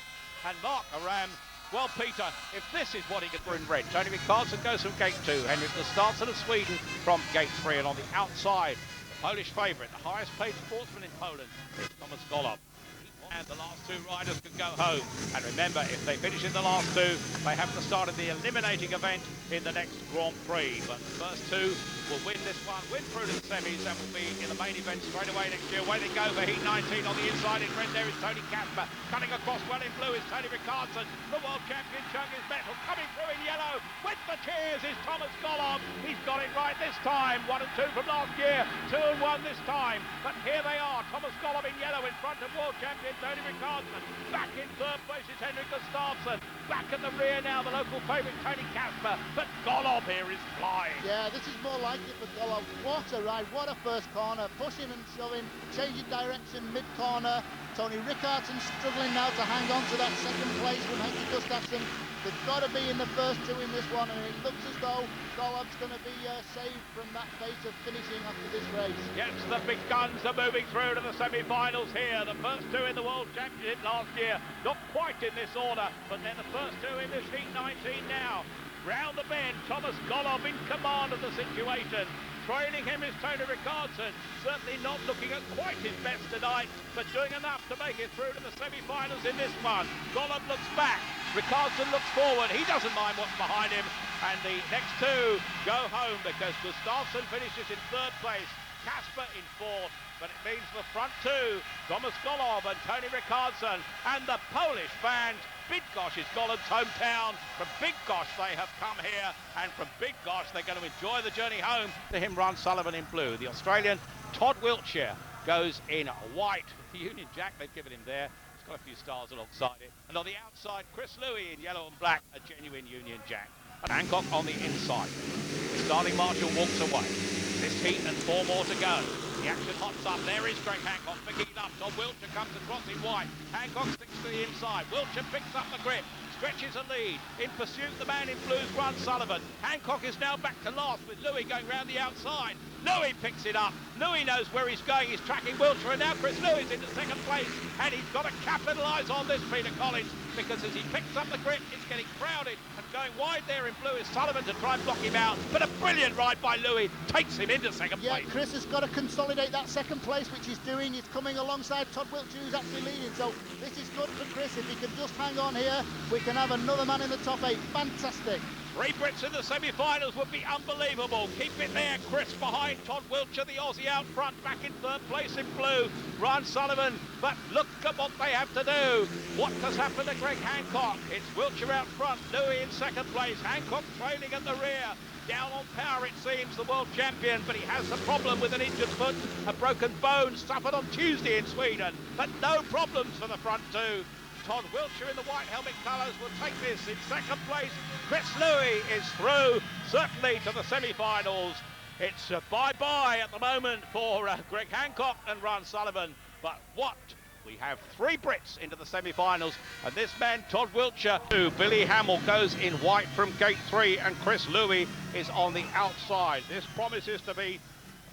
[SPEAKER 1] And Mark Laram, well, Peter, if this is what he could bring red, Tony Carlson goes from gate 2, Henrik Gustafsson of Sweden from gate 3, and on the outside, the Polish favourite, the highest paid sportsman in Poland, is Thomas Golob. And the last two riders can go home. And remember, if they finish in the last two, they have to start in the eliminating event in the next Grand Prix. But the first two will win this one, win through to the semis, and will be in the main event straight away next year. Away they go for Heat 19 on the inside. In red there is Tony Kasper. Cutting across well in blue is Tony Ricardson. The world champion Chung is metal. Coming through in yellow with the cheers is Thomas Golob. He's got it right this time. 1 and 2 from last year. 2 and 1 this time. But here they are. Thomas Golob in yellow in front of world champion Tony Ricardson. Back in third place is Henrik Gustafsson. Back at the rear now, the local favourite Tony Kasper. But Golob here is flying.
[SPEAKER 2] Yeah, this is more like it for Golob. What a ride, what a first corner. Pushing and shoving, changing direction mid-corner. Tony Ricardson struggling now to hang on to that second place from Henrik Gustafsson. They've got to be in the first two in this one, and it looks as though Golob's going to be saved from that fate of finishing after this race.
[SPEAKER 1] Yes, the big guns are moving through to the semi-finals here. The first two in the World Championship last year, not quite in this order, but then the first two in this Heat 19 now. Round the bend, Thomas Golob in command of the situation. Trailing him is Tony Ricardson, certainly not looking at quite his best tonight, but doing enough to make it through to the semi-finals in this one. Golub looks back, Ricardson looks forward, he doesn't mind what's behind him, and the next two go home because Gustafsson finishes in third place, Kasper in fourth, but it means the front two, Thomas Golub and Tony Ricardson, and the Polish fans. Bydgoszcz is Golub's hometown. From Bydgoszcz they have come here, and from Bydgoszcz they're going to enjoy the journey home. To him, Ron Sullivan in blue. The Australian Todd Wiltshire goes in white. The Union Jack they've given him there. It's got a few stars alongside it. And on the outside, Chris Louis in yellow and black, a genuine Union Jack. And Hancock on the inside. Starting Marshall walks away. This heat and 4 more to go. The action hops up. There is Greg Hancock picking it up. Todd Wiltshire comes across in white. Hancock sticks to the inside. Wiltshire picks up the grip. Stretches a lead. In pursuit, the man in blue's Grant Sullivan. Hancock is now back to last with Louis going round the outside. Louis picks it up. Louis knows where he's going. He's tracking Wiltshire, and now Chris Louis is into second place. And he's got to capitalise on this, Peter Collins, because as he picks up the grip, it's getting crowded. And going wide there in blue is Sullivan to try and block him out. But a brilliant ride by Louis takes him into second place.
[SPEAKER 2] Yeah, Chris has got to consolidate that second place, which he's doing. He's coming alongside Todd Wiltshire, who's actually leading. So this is good for Chris. If he can just hang on here, we can have another man in the top 8. Fantastic.
[SPEAKER 1] 3 Brits in the semi-finals would be unbelievable. Keep it there, Chris behind Todd Wiltshire, the Aussie out front, back in third place in blue, Ron Sullivan. But look at what they have to do. What has happened to Greg Hancock? It's Wiltshire out front, Louis in second place, Hancock trailing at the rear. Down on power, it seems, the world champion, but he has a problem with an injured foot, a broken bone suffered on Tuesday in Sweden. But no problems for the front two. Todd Wiltshire in the white helmet colours will take this in second place. Chris Louis is through, certainly to the semi-finals. It's bye-bye at the moment for Greg Hancock and Ron Sullivan. But what? We have 3 Brits into the semi-finals, and this man, Todd Wiltshire, Billy Hamill goes in white from gate 3, and Chris Louis is on the outside. This promises to be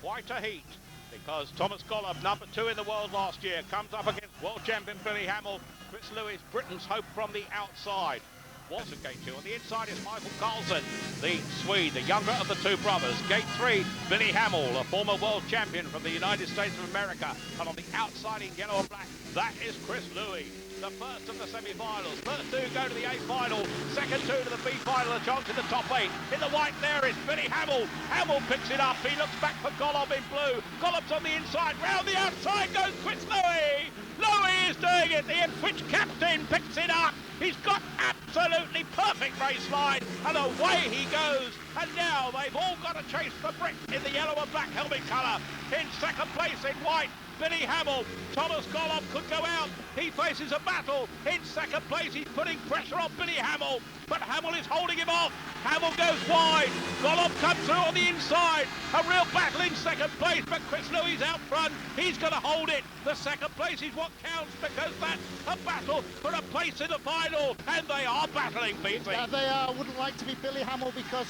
[SPEAKER 1] quite a heat, because Thomas Golub, number 2 in the world last year, comes up against world champion Billy Hamill. Chris Louis, Britain's hope from the outside. Was at gate 2. On the inside is Michael Carlson, the Swede, the younger of the 2 brothers. Gate 3, Billy Hamill, a former world champion from the United States of America. And on the outside in yellow and black, that is Chris Louis. The first of the semi-finals. First 2 go to the A final. Second 2 to the B final. A chance in the top 8. In the white there is Billy Hamill. Hamill picks it up. He looks back for Golub in blue. Golub's on the inside. Round the outside goes Chris Louis. Louis is doing it. The Ipswich captain picks it up. He's got absolutely perfect race line, and away he goes. And now they've all got to chase the Brit in the yellow and black helmet colour. In second place in white, Billy Hamill. Thomas Golub could go out. He faces a battle. In second place, he's putting pressure on Billy Hamill, but Hamill is holding him off. Hamill goes wide. Golub comes through on the inside. A real battle in second place, but Chris Louis out front. He's going to hold it. The second place is what counts, because that's a battle for a place in the final, and they are battling, BC.
[SPEAKER 2] Yeah, they are. Wouldn't like to be Billy Hamill, because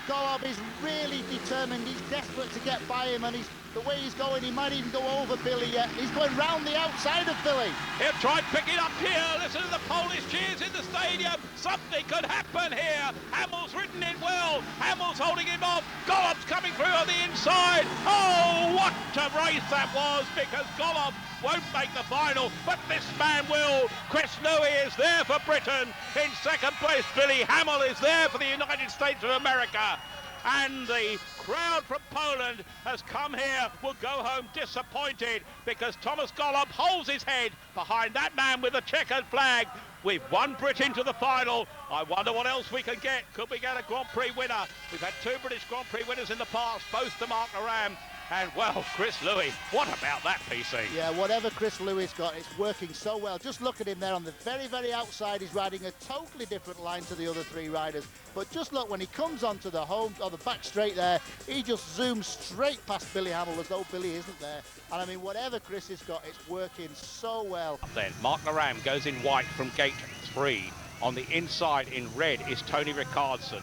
[SPEAKER 2] Golub is really determined. He's desperate to get by him, and the way he's going, he might even go over Billy yet. He's going round the outside of Billy.
[SPEAKER 1] He'll try and pick it up here. Listen to the Polish cheers in the stadium. Something could happen here. Hamill's ridden it well. Hamill's holding him off. Golub's coming through on the inside. Oh, what a race that was, because Golub won't make the final, but this man will. Chris Louis is there for Britain. In second place, Billy Hamill is there for the United States of America. And the crowd from Poland has come here, will go home disappointed, because Thomas Golub holds his head behind that man with the checkered flag. We've 1 Brit into the final. I wonder what else we can get. Could we get a Grand Prix winner? We've had 2 British Grand Prix winners in the past, both to Mark Aram. And, well, Chris Louis, what about that, PC?
[SPEAKER 2] Yeah, whatever Chris Louis got, it's working so well. Just look at him there on the very, very outside. He's riding a totally different line to the other 3 riders. But just look, when he comes onto the home, or the back straight there, he just zooms straight past Billy Hamill as though Billy isn't there. And, I mean, whatever Chris has got, it's working so well.
[SPEAKER 1] Then, Mark Aram goes in white from gate 3. On the inside in red is Tony Ricardson.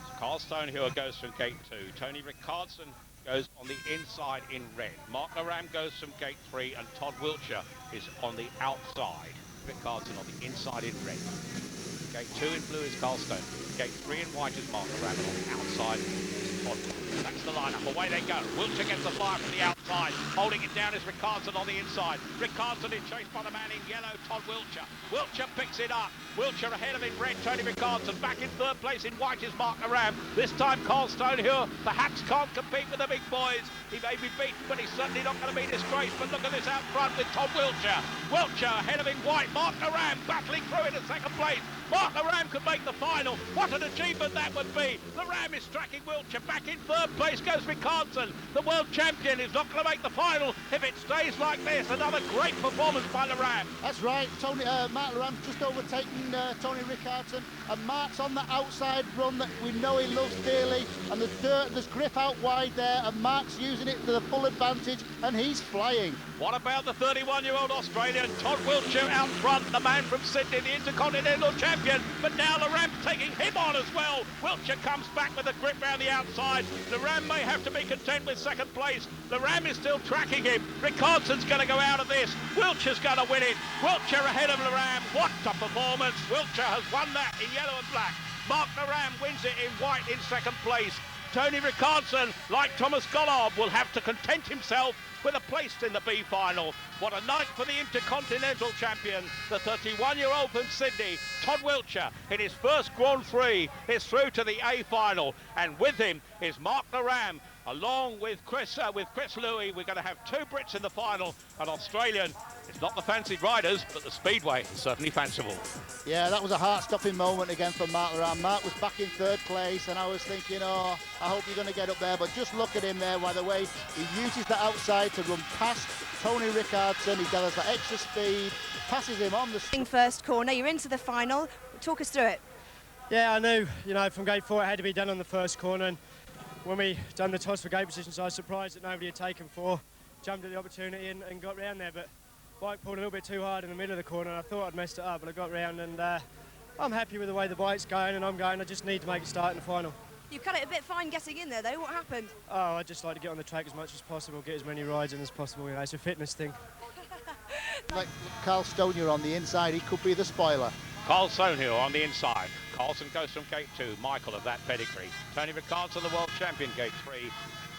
[SPEAKER 1] It's Carl Stonehill goes from gate 2. Tony Ricardson goes on the inside in red. Mark Aram goes from gate 3, and Todd Wiltshire is on the outside. Ricardson on the inside in red. Gate 2 in blue is Carl Stone. Gate 3 in white is Mark Moran. On the outside is Todd. That's the lineup. Away they go. Wiltshire gets the fire from the outside. Holding it down is Ricardson on the inside. Ricardson is chased by the man in yellow, Todd Wiltshire. Wiltshire picks it up. Wiltshire ahead of in red, Tony Ricardson. Back in third place in white is Mark Moran. This time Carl Stone, who perhaps can't compete with the big boys. He may be beaten, but he's certainly not going to be disgraced. But look at this out front with Todd Wiltshire. Wiltshire ahead of in white. Mark Moran battling through in second place. Mark Moran could make the final. What an achievement that would be. The Ram is tracking Wiltshire. Back in third place goes Ricardson. The world champion is not going to make the final if it stays like this. Another great performance by the Ram.
[SPEAKER 2] That's right. Mark Lam's just overtaken Tony Ricardson, and Mark's on the outside run that we know he loves dearly, and there's grip out wide there, and Mark's using it to the full advantage, and he's flying.
[SPEAKER 1] What about the 31-year-old Australian, Todd Wiltshire out front, the man from Sydney, the Intercontinental Champion, but now the Ram's taking him on as well. Wiltshire comes back with a grip round the outside. The Ram may have to be content with second place. The Ram is still tracking him. Ricardson's going to go out of this. Wiltshire's going to win it. Wiltshire ahead of the Ram. What a performance. Wiltshire has won that in yellow and black. Mark Moran wins it in white in second place. Tony Ricardson, like Thomas Golob, will have to content himself with a place in the B final. What a night for the Intercontinental champion, the 31-year-old from Sydney, Todd Wiltshire, in his first Grand Prix, is through to the A final, and with him is Mark Moran, along with Chris Louis. We're going to have two Brits in the final, an Australian. It's not the fancied riders, but the speedway is certainly fanciful.
[SPEAKER 2] Yeah, that was a heart-stopping moment again for Mark Moran. Mark was back in third place, and I was thinking, oh, I hope you're going to get up there. But just look at him there, by the way. He uses the outside to run past Tony Ricardson. He gathers that extra speed, passes him on the...
[SPEAKER 4] First corner, you're into the final. Talk us through it.
[SPEAKER 5] Yeah, I knew, from gate 4 it had to be done on the first corner, and when we done the toss for gate positions, I was surprised that nobody had taken 4. Jumped at the opportunity and got round there, but bike pulled a little bit too hard in the middle of the corner, and I thought I'd messed it up, but I got round, and I'm happy with the way the bike's going, and I'm going. I just need to make a start in the final.
[SPEAKER 4] You cut it a bit fine getting in there, though. What happened?
[SPEAKER 5] Oh, I just like to get on the track as much as possible, get as many rides in as possible. It's a fitness thing.
[SPEAKER 2] Like Carl Stone, you're on the inside. He could be the spoiler.
[SPEAKER 1] Carl Stone here on the inside. Carlson goes from gate 2. Michael of that pedigree. Tony Ricardson, the world champion, gate 3.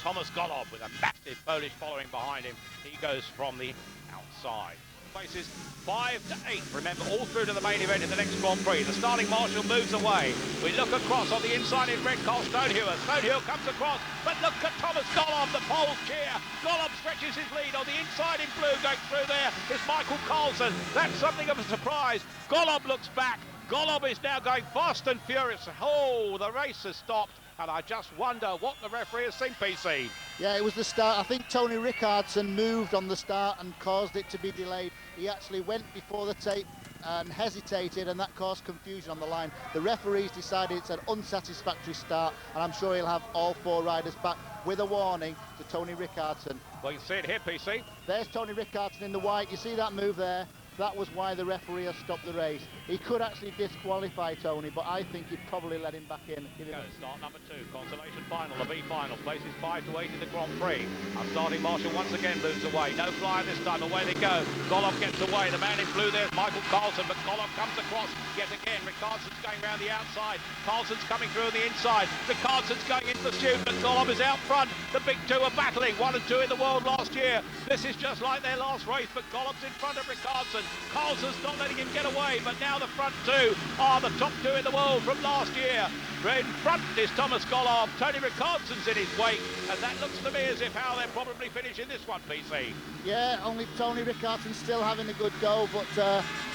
[SPEAKER 1] Thomas Golob with a massive Polish following behind him. He goes from the outside. Places 5 to 8. Remember, all through to the main event in the next Grand Prix. The starting marshal moves away. We look across on the inside in red, Carl Stonehill. Stonehill comes across, but look at Thomas Golob, the pole cheer. Golob stretches his lead on the inside in blue. Going through there is Michael Carlson. That's something of a surprise. Golob looks back. Golob is now going fast and furious. Oh, the race has stopped. And I just wonder what the referee has seen, PC.
[SPEAKER 2] Yeah, it was the start. I think Tony Ricardson moved on the start and caused it to be delayed. He actually went before the tape and hesitated, and that caused confusion on the line. The referees decided it's an unsatisfactory start, and I'm sure he'll have all 4 riders back with a warning to Tony Ricardson.
[SPEAKER 1] Well, you see it here, PC.
[SPEAKER 2] There's Tony Ricardson in the white. You see that move there? That was why the referee has stopped the race. He could actually disqualify Tony, but I think he'd probably let him back in.
[SPEAKER 1] Start number 2, consolation final, the B final, places 5 to 8 in the Grand Prix. Our starting marshal once again moves away. No flyer this time, away they go. Golob gets away. The man in blue there's Michael Carlson, but Golob comes across yet again. Ricardson's going round the outside. Carlson's coming through on the inside. Ricardson's going into the chute, but Golob is out front. The big 2 are battling, 1 and 2 in the world last year. This is just like their last race, but Golob's in front of Ricardson. Carlson's not letting him get away, but now the front 2 are the top 2 in the world from last year. In front is Thomas Golob. Tony Ricardson's in his wake, and that looks to me as if how they're probably finishing this one, PC.
[SPEAKER 2] Yeah, only Tony Rickardson's still having a good go, but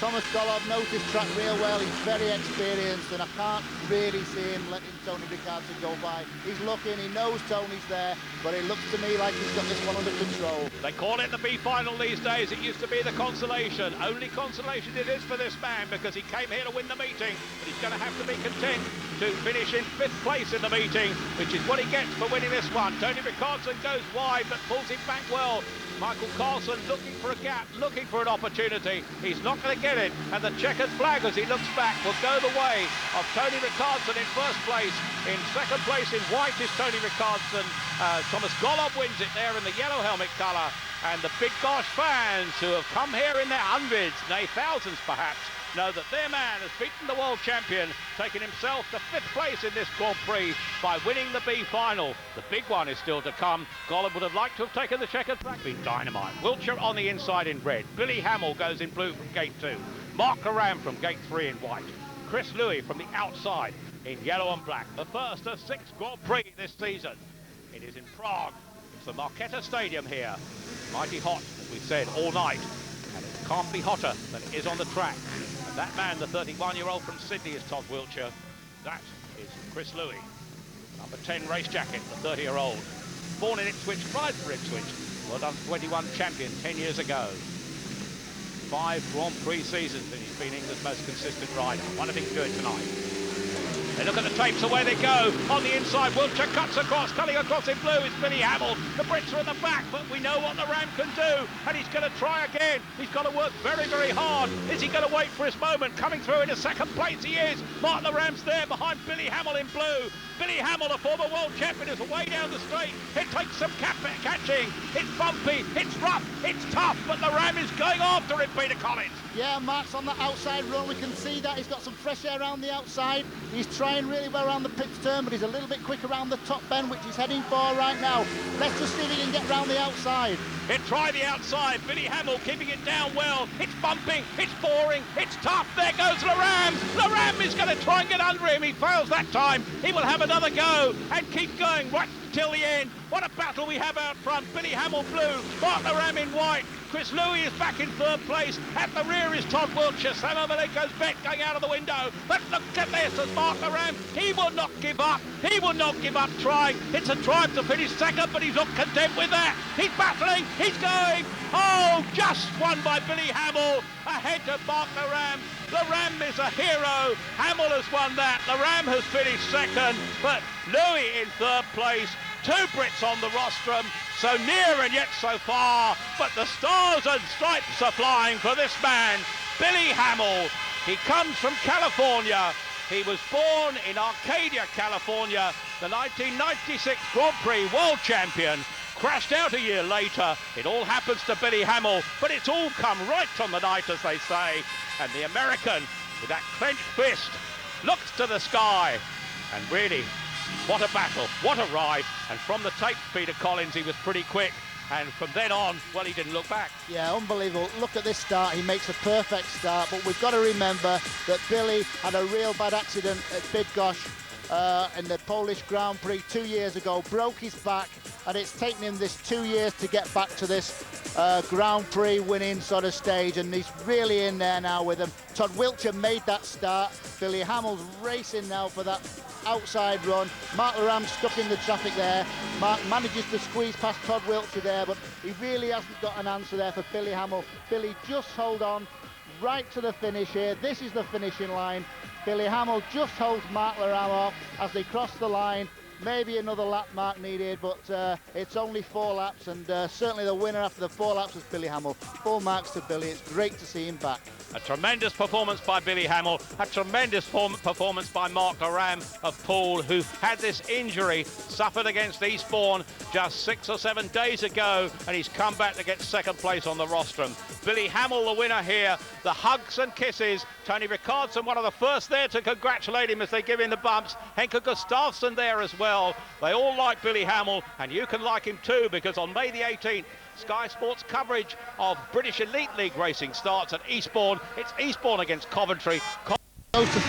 [SPEAKER 2] Thomas Golob knows this track real well. He's very experienced, and I can't really see him letting Tony Rickardson go by. He's looking, he knows Tony's there, but it looks to me like he's got this one under control.
[SPEAKER 1] They call it the B final these days. It used to be the consolation. Only consolation it is for this man, because he came here to win the meeting, but he's going to have to be content to finish in 5th place in the meeting, which is what he gets for winning this one. Tony Rickardson goes wide, but pulls him back well. Michael Carlson looking for a gap, looking for an opportunity. He's not going to get it, and the checkered flag as he looks back will go the way of Tony Rickardson in 1st place. In 2nd place in white is Tony Rickardson. Thomas Golob wins it there in the yellow helmet colour. And the Big Gosh fans who have come here in their hundreds, nay thousands perhaps, know that their man has beaten the world champion, taking himself to 5th place in this Grand Prix by winning the B final. The big one is still to come. Gollan would have liked to have taken the checkered flag. Been dynamite. Wiltshire on the inside in red. Billy Hamill goes in blue from gate 2. Mark Laram from gate 3 in white. Chris Louis from the outside in yellow and black. The first of 6 Grand Prix this season. It is in Prague. It's the Marketa Stadium here. Mighty hot, as we've said, all night. And it can't be hotter than it is on the track. And that man, the 31-year-old from Sydney, is Todd Wiltshire. That is Chris Louis. Number 10 race jacket, the 30-year-old. Born in Ipswich, rides for Ipswich. World Under-21 champion 10 years ago. 5 Grand Prix seasons and he's been England's most consistent rider. One of him good tonight. They look at the tapes, away they go. On the inside, Wiltshire cuts across, cutting across in blue is Billy Hamill. The Brits are in the back, but we know what the Ram can do. And he's going to try again. He's got to work very, very hard. Is he going to wait for his moment? Coming through into 2nd place, he is. Mark Laram's there behind Billy Hamill in blue. Billy Hamill, a former world champion, is away down the straight. It takes some catching. It's bumpy, it's rough, it's tough, but the Ram is going after him, Peter Collins.
[SPEAKER 2] Yeah, Mark's on the outside run. We can see that he's got some fresh air around the outside. He's trying really well around the pit turn, but he's a little bit quick around the top bend, which he's heading for right now. Let's just see if he can get around the outside.
[SPEAKER 1] It tried the outside. Billy Hamill keeping it down well. It's bumping, it's boring, it's tough. There goes Laram. Laram is going to try and get under him. He fails that time. He will have another go and keep going right till the end. What a battle we have out front. Billy Hamill blue, Mark Laram in white. Chris Louis is back in 3rd place. At the rear is Todd Wiltshire. Sam Omeliko's bet going out of the window. But look at this as Mark Laram. He will not give up. He will not give up trying. It's a drive to finish 2nd, but he's not content with that. He's battling. He's going. Oh, just won by Billy Hamill. Ahead of Mark Laram. Laram is a hero. Hamill has won that. Laram has finished 2nd, but Louis in 3rd place. 2 Brits on the rostrum, so near and yet so far, but the stars and stripes are flying for this man, Billy Hamill. He comes from California. He was born in Arcadia, California, the 1996 Grand Prix world champion. Crashed out a year later. It all happens to Billy Hamill, but it's all come right on the night, as they say. And the American, with that clenched fist, looks to the sky, and really, what a battle, what a ride. And from the tape, Peter Collins, he was pretty quick. And from then on, well, he didn't look back.
[SPEAKER 2] Yeah, unbelievable. Look at this start. He makes a perfect start. But we've got to remember that Billy had a real bad accident at Bydgoszcz in the Polish Grand Prix 2 years ago. Broke his back. And it's taken him this 2 years to get back to this Grand Prix winning sort of stage. And he's really in there now with him. Todd Wiltshire made that start. Billy Hamill's racing now for that outside run. Mark Laram stuck in the traffic there. Mark manages to squeeze past Todd Wiltshire there, but he really hasn't got an answer there for Billy Hamill. Billy, just hold on right to the finish here. This is the finishing line. Billy Hamill just holds Mark Laram off as they cross the line. Maybe another lap mark needed, but it's only 4 laps, and certainly the winner after the 4 laps was Billy Hamill. 4 marks to Billy. It's great to see him back.
[SPEAKER 1] A tremendous performance by Billy Hamill, a tremendous performance by Mark Laram of Poole, who had this injury, suffered against Eastbourne just 6 or 7 days ago, and he's come back to get 2nd place on the rostrum. Billy Hamill, the winner here, the hugs and kisses. Tony Ricardson, one of the first there to congratulate him as they give him the bumps. Henke Gustafsson there as well. They all like Billy Hamill, and you can like him too, because on May the 18th, Sky Sports coverage of British Elite League racing starts at Eastbourne. It's Eastbourne against Coventry.